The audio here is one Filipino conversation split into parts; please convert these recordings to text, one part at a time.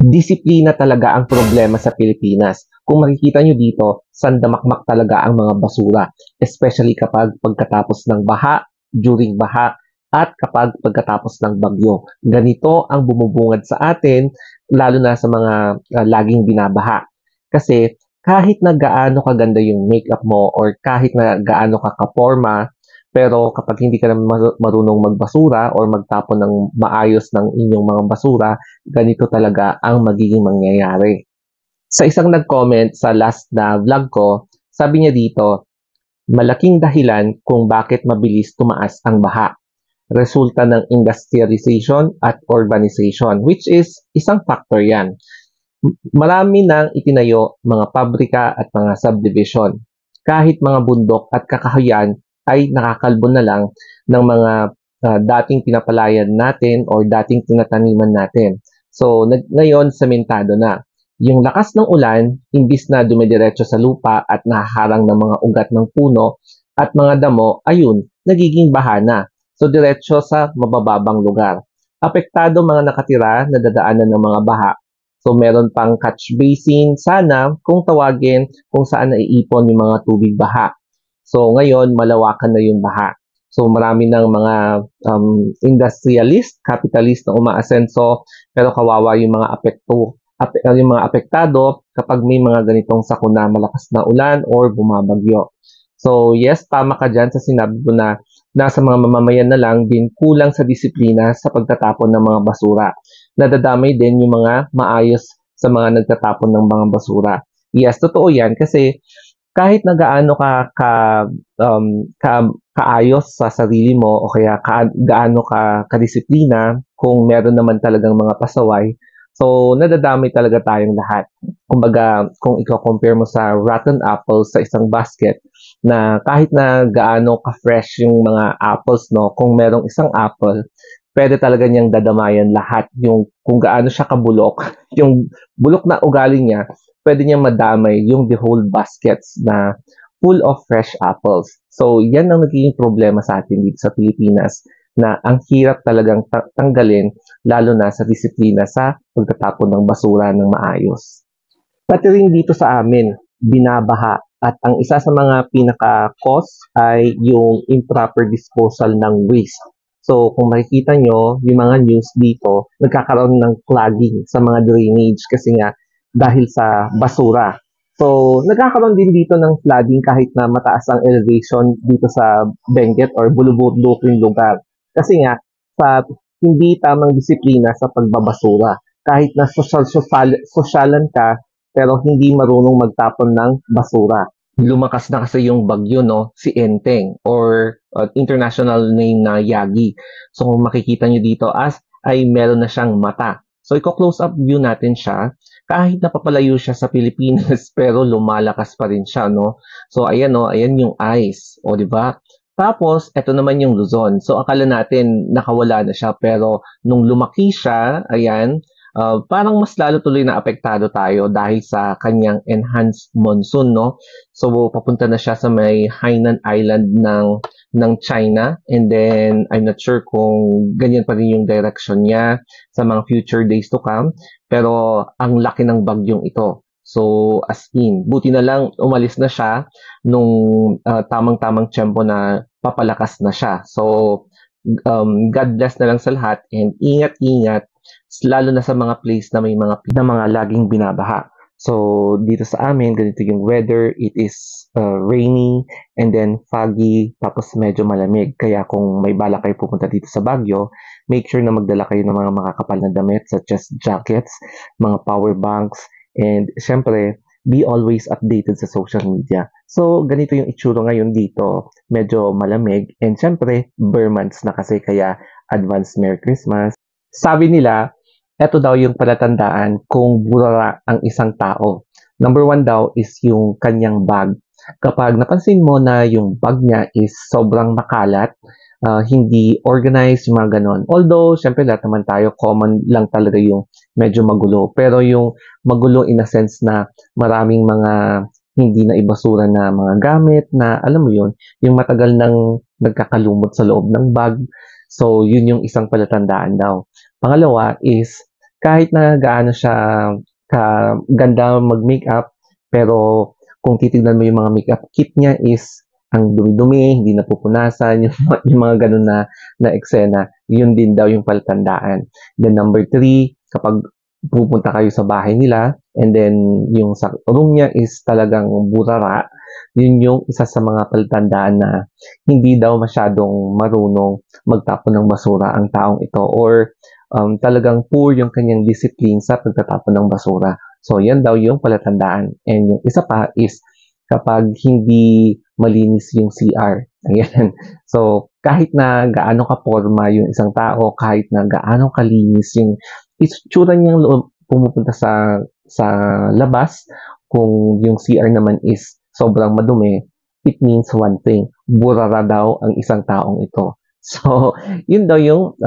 Disiplina talaga ang problema sa Pilipinas. Kung makikita nyo dito, sandamakmak talaga ang mga basura, especially kapag pagkatapos ng baha, during baha, at kapag pagkatapos ng bagyo. Ganito ang bumubungad sa atin, lalo na sa mga laging binabaha. Kasi kahit na gaano kaganda yung makeup mo or kahit na gaano ka kaporma, pero kapag hindi ka naman marunong magbasura or magtapon ng maayos ng inyong mga basura, ganito talaga ang magiging mangyayari. Sa isang nag-comment sa last na vlog ko, sabi niya dito, malaking dahilan kung bakit mabilis tumaas ang baha. Resulta ng industrialization at urbanization, which is isang factor yan. Marami nang itinayo mga pabrika at mga subdivision. Kahit mga bundok at kakahuyan ay nakakalbo na lang ng mga dating pinapalayan natin or dating tinataniman natin. So, ngayon, sementado na. Yung lakas ng ulan, imbis na dumidiretso sa lupa at nahaharang ng mga ugat ng puno at mga damo, ayun, nagiging bahana. So, diretso sa mabababang lugar. Apektado mga nakatira na dadaanan ng mga baha. So, meron pang catch basin sana kung tawagin kung saan naiipon yung mga tubig baha. So, ngayon, malawakan na yung baha. So, marami ng mga industrialist, capitalist na umaasenso, pero kawawa yung mga yung mga apektado kapag may mga ganitong sakuna, malakas na ulan or bumabagyo. So, yes, tama ka dyan sa sinabi mo na nasa mga mamamayan na lang din kulang sa disiplina sa pagtatapon ng mga basura. Nadadamay din yung mga maayos sa mga nagtatapon ng mga basura. Yes, totoo yan kasi kahit na gaano kaayos sa sarili mo o kaya gaano ka kadisiplina, kung meron naman talagang mga pasaway, so nadadamay talaga tayong lahat. Kumbaga, kung i-compare mo sa rotten apples sa isang basket, na kahit na gaano ka-fresh yung mga apples, no, kung merong isang apple, pwede talaga niyang dadamayan lahat. Yung kung gaano siya kabulok, yung bulok na ugali niya, pwede niyang madamay yung the whole baskets na full of fresh apples. So, yan ang nagiging problema sa atin dito sa Pilipinas na ang hirap talagang tanggalin lalo na sa disiplina sa pagtatapon ng basura ng maayos. Pati rin dito sa amin, binabaha at ang isa sa mga pinaka-cause ay yung improper disposal ng waste. So, kung makikita nyo, yung mga news dito, nagkakaroon ng clogging sa mga drainage kasi nga dahil sa basura. So, nagkakaroon din dito ng flooding kahit na mataas ang elevation dito sa Benguet or bulubunduking lugar. Kasi nga, sa hindi tamang disiplina sa pagbabasura. Kahit na sosyalan ka, pero hindi marunong magtapon ng basura. Lumakas na kasi yung bagyo, no? Si Enteng or international name na Yagi. So, kung makikita nyo dito ay meron na siyang mata. So, i-close up view natin siya. Kahit napapalayo siya sa Pilipinas, pero lumalakas pa rin siya, no? So, ayan, no? Ayan yung eyes. O, di ba? Tapos, eto naman yung Luzon. So, akala natin nakawala na siya, pero nung lumaki siya, ayan, parang mas lalo tuloy na apektado tayo dahil sa kanyang enhanced monsoon, no? So, papunta na siya sa may Hainan Island ng China, and then I'm not sure kung ganyan pa rin yung direction niya sa mga future days to come, pero ang laki ng bagyong ito. So, as in, buti na lang umalis na siya nung tamang-tamang tiyempo na papalakas na siya. So, God bless na lang sa lahat and ingat-ingat lalo na sa mga place na may mga laging binabaha. So, dito sa amin, ganito yung weather. It is rainy and then foggy, tapos medyo malamig. Kaya kung may bala kayo pupunta dito sa Baguio, make sure na magdala kayo ng mga makakapal na damit such as jackets, mga power banks, and syempre, be always updated sa social media. So, ganito yung itsura ngayon dito. Medyo malamig and syempre, bare months na kasi kaya advance Merry Christmas. Sabi nila, eto daw yung palatandaan kung burara ang isang tao. Number 1 daw is yung kanyang bag. Kapag napansin mo na yung bag niya is sobrang makalat, hindi organized, yung mga ganon. Although, syempre lahat naman tayo, common lang talaga yung medyo magulo. Pero yung magulo in a sense na maraming mga hindi na ibasura na mga gamit na, alam mo yun, yung matagal nang nagkakalumot sa loob ng bag. So, yun yung isang palatandaan daw. Pangalawa is, kahit na gaano siya kaganda mag-makeup, pero kung titignan mo yung mga makeup kit niya is ang dumi-dumi, hindi napupunasan, yung mga gano'n na eksena, yun din daw yung palatandaan. Then number 3, kapag pupunta kayo sa bahay nila and then yung sa room niya is talagang burara, yun yung isa sa mga palatandaan na hindi daw masyadong marunong magtapon ng basura ang taong ito or talagang poor yung kanyang discipline sa pagtatapon ng basura. So, yan daw yung palatandaan. And yung isa pa is kapag hindi malinis yung CR. Ayan. So, kahit na gaano ka-porma yung isang tao, kahit na gaano kalinis yung itsura niyang pumupunta sa labas, kung yung CR naman is sobrang madumi, it means one thing, burara daw ang isang taong ito. So, yun daw yung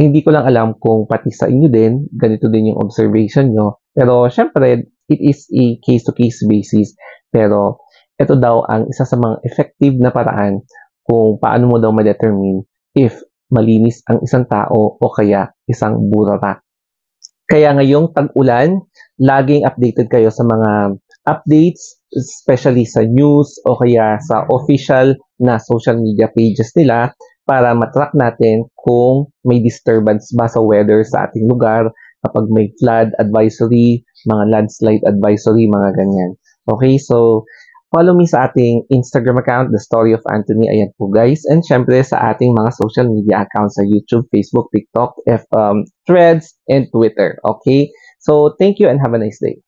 hindi ko lang alam kung pati sa inyo din, ganito din yung observation nyo. Pero syempre, it is a case-to-case basis. Pero ito daw ang isa sa mga effective na paraan kung paano mo daw ma-determine if malinis ang isang tao o kaya isang burara. Kaya ngayong tag-ulan, laging updated kayo sa mga updates, especially sa news o kaya sa official na social media pages nila para matrack natin kung may disturbance ba sa weather sa ating lugar, kapag may flood advisory, mga landslide advisory, mga ganyan. Okay, so follow me sa ating Instagram account, The Story of Anthony. Ayan po guys. And syempre sa ating mga social media accounts sa YouTube, Facebook, TikTok, Threads, and Twitter. Okay? So thank you and have a nice day.